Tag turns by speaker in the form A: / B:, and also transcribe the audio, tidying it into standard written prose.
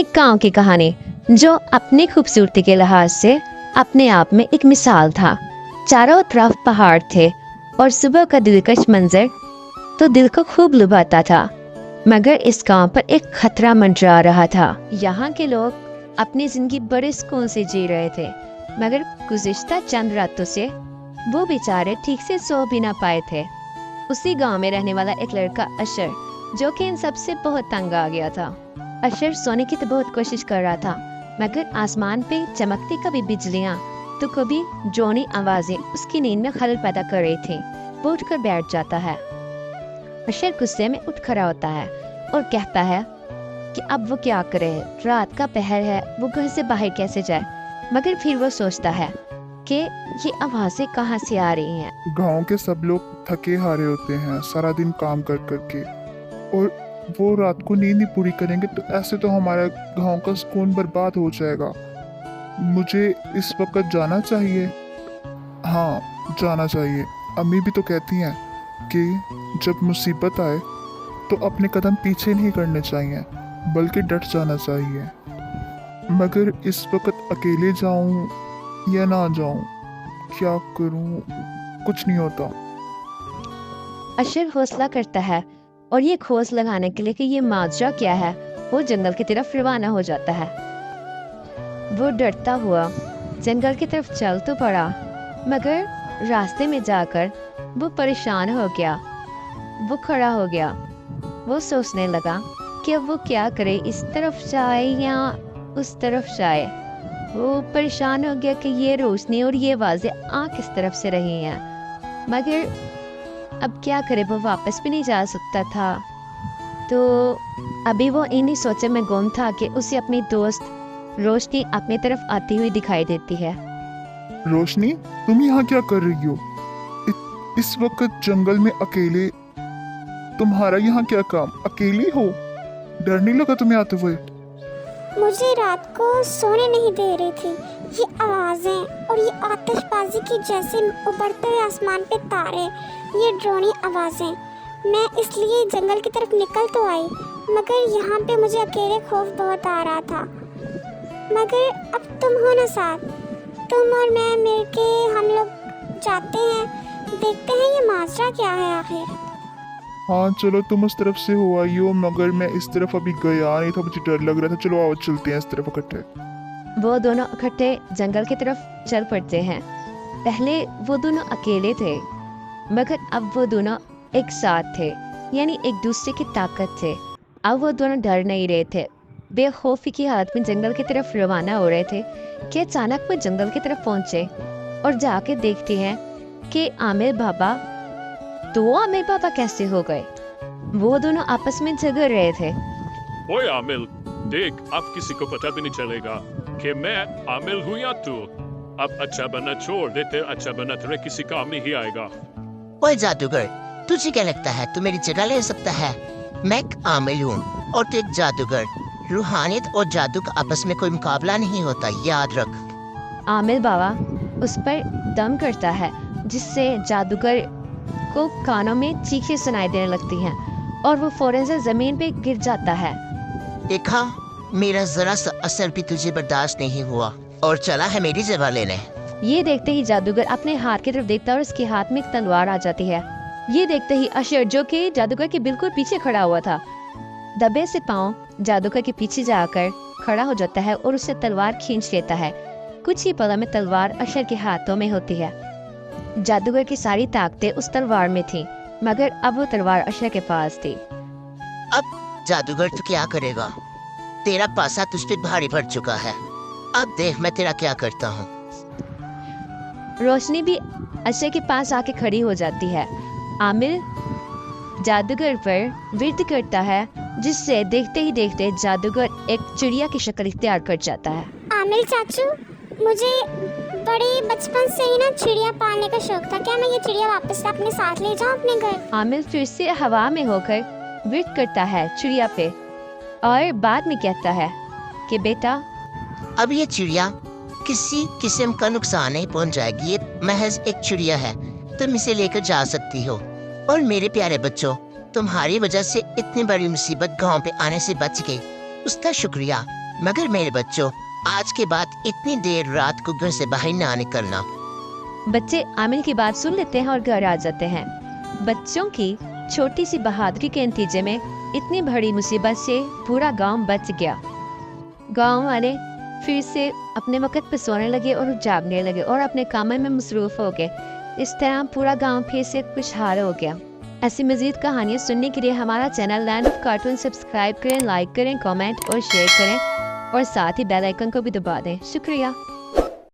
A: एक गांव की कहानी जो अपनी खूबसूरती के लिहाज से अपने आप में एक मिसाल था। चारों तरफ पहाड़ थे और सुबह का दिलकश मंजर तो दिल को खूब लुभाता था। मगर इस गांव पर एक खतरा मंडरा रहा था। यहाँ के लोग अपनी जिंदगी बड़े सुकून से जी रहे थे, मगर गुज़िश्ता चंद रातों से वो बेचारे ठीक से सो भी ना पाए थे। उसी गांव में रहने वाला एक लड़का अशर, जो कि इन सबसे बहुत तंग आ गया था। अशर सोने की तो बहुत कोशिश कर रहा था, मगर आसमान पे चमकती कभी बिजलियां तो कभी ड्रोनी आवाजें उसकी नींद में खलल पैदा कर रही थी। वो उठकर बैठ जाता है। अशर गुस्से में उठ खड़ा होता है और कहता है कि अब वो क्या करे, रात का पहर है, वो घर से बाहर कैसे जाए। मगर फिर वो सोचता है कि ये आवाजें कहाँ से आ रही हैं।
B: गांव के सब लोग थके हारे होते हैं सारा दिन काम कर करके, और वो रात को नींद नहीं पूरी करेंगे तो ऐसे तो हमारा गांव का सुकून बर्बाद हो जाएगा। मुझे इस वक्त जाना चाहिए। हाँ, जाना चाहिए। अम्मी भी तो कहती हैं कि जब मुसीबत आए तो अपने कदम पीछे नहीं करने चाहिए, बल्कि डट जाना चाहिए। मगर इस वक्त अकेले जाऊं या ना जाऊं, क्या करूं? कुछ नहीं होता।
A: अशर हौसला करता है और ये खोज लगाने के लिए कि ये माजरा क्या है, वो जंगल की तरफ रवाना हो जाता है। वो डरता हुआ जंगल की तरफ चल तो पड़ा, मगर रास्ते में जाकर वो परेशान हो गया। वो खड़ा हो गया। वो सोचने लगा कि अब वो क्या करे, इस तरफ जाए या उस तरफ जाए। वो परेशान हो गया कि ये रोशनी और ये आवाजें आ किस तरफ से रही हैं, मगर अब क्या करे, वो वापस भी नहीं जा सकता था। तो अभी वो इन्हीं सोचे में गुम था कि उसे अपनी दोस्त रोशनी अपनी तरफ आती हुई दिखाई देती है।
B: रोशनी, तुम यहाँ क्या कर रही हो? इस वक्त जंगल में अकेले? तुम्हारा यहाँ क्या काम? अकेली हो? डर नहीं लगा तुम्हें आते हुए?
C: मुझे रात को सोने नहीं दे रही थी ये आवाज़ें, और ये आतिशबाजी की जैसे उभरते हुए आसमान पे तारे, ये ड्रोनी आवाज़ें। मैं इसलिए जंगल की तरफ निकल तो आई, मगर यहाँ पे मुझे अकेले खौफ बहुत आ रहा था। मगर अब तुम हो ना साथ, तुम और मैं मिलके हम लोग जाते हैं, देखते हैं ये माजरा क्या है आखिर।
B: हाँ चलो, तुम उस तरफ से हो आई हो, मगर मैं इस तरफ अभी गया नहीं था, मुझे डर लग रहा था। चलो आओ चलते हैं इस तरफ इकट्ठे।
A: वो दोनों इकट्ठे जंगल की तरफ चल पड़ते हैं। पहले वो दोनों अकेले थे, मगर अब वो दोनों एक साथ थे, यानी एक दूसरे की ताकत थे। अब वो दोनों डर नहीं रहे थे, बेखौफी की हालत में जंगल की तरफ रवाना हो रहे थे कि अचानक वो जंगल की तरफ पहुंचे और जाके देखते हैं कि आमिर बाबा, तो आमिर बाबा कैसे हो गए। वो दोनों आपस में झगड़ रहे थे।
D: ओए आमिर, देख, अब किसी को पता भी नहीं चलेगा कि मैं आमिर हूँ या तू। अब अच्छा बनना छोड़ देते, अच्छा बनना तेरे किसी काम नहीं आएगा।
E: ओए जादूगर, तुझे क्या लगता है तू मेरी जगह ले सकता है? मैं एक आमिर हूँ और तू एक जादूगर। रूहानियत और जादू का आपस में कोई मुकाबला नहीं होता, याद रख।
A: आमिर बाबा उस पर दम करता है, जिससे जादूगर को कानों में चीखें सुनाई देने लगती हैं और वो फौरन से जमीन पे गिर जाता है।
E: देखा, मेरा जरा सा असर भी तुझे बर्दाश्त नहीं हुआ और चला है मेरी जगह लेने।
A: ये देखते ही जादूगर अपने हाथ की तरफ देखता है और उसके हाथ में एक तलवार आ जाती है। ये देखते ही अशर, जो कि जादूगर के बिल्कुल पीछे खड़ा हुआ था, दबे से पांव जादूगर के पीछे जाकर खड़ा हो जाता है और उससे तलवार खींच लेता है। कुछ ही पलों में तलवार अशर के हाथों में होती है। जादूगर की सारी ताकतें उस तलवार में थी, मगर अब वो तलवार अशर के पास थी।
E: अब जादूगर तू क्या करेगा? तेरा पासा तुझ पे भारी पड़ चुका है। अब देख मैं तेरा क्या करता हूँ।
A: रोशनी भी अशर के पास आके खड़ी हो जाती है। आमिर जादूगर पर विरद करता है, जिससे देखते ही देखते जादूगर एक चिड़िया की शक्ल इख्तियार कर जाता है।
C: आमिर चाचू, मुझे बड़े बचपन से ही ना चिड़िया पालने का शौक था। क्या मैं ये चिड़िया वापस अपने साथ ले जाऊं अपने घर?
A: आमिर फिर से हवा में होकर विरद करता है चिड़िया पे और बाद में कहता है कि बेटा,
E: अब ये चिड़िया किसी किस्म का नुकसान नहीं पहुंच जाएगी। ये महज एक चिड़िया है, तुम इसे लेकर जा सकती हो। और मेरे प्यारे बच्चों, तुम्हारी वजह से इतनी बड़ी मुसीबत गांव पे आने से बच गई, उसका शुक्रिया। मगर मेरे बच्चों, आज के बाद इतनी देर रात को घर से बाहर ना निकलना।
A: बच्चे आमिर की बात सुन लेते हैं और घर आ जाते हैं। बच्चों की छोटी सी बहादुरी के नतीजे में इतनी बड़ी मुसीबत से पूरा गांव बच गया। गांव वाले फिर से अपने वक़्त पर सोने लगे और जागने लगे और अपने कामों में मसरूफ हो गए। इस तरह पूरा गांव फिर से खुशहाल हो गया। ऐसी मज़ीद कहानियाँ सुनने के लिए हमारा channel land of cartoon subscribe करें, लाइक करें, कमेंट और शेयर करें और साथ ही बेल आइकन को भी दबा दें। शुक्रिया।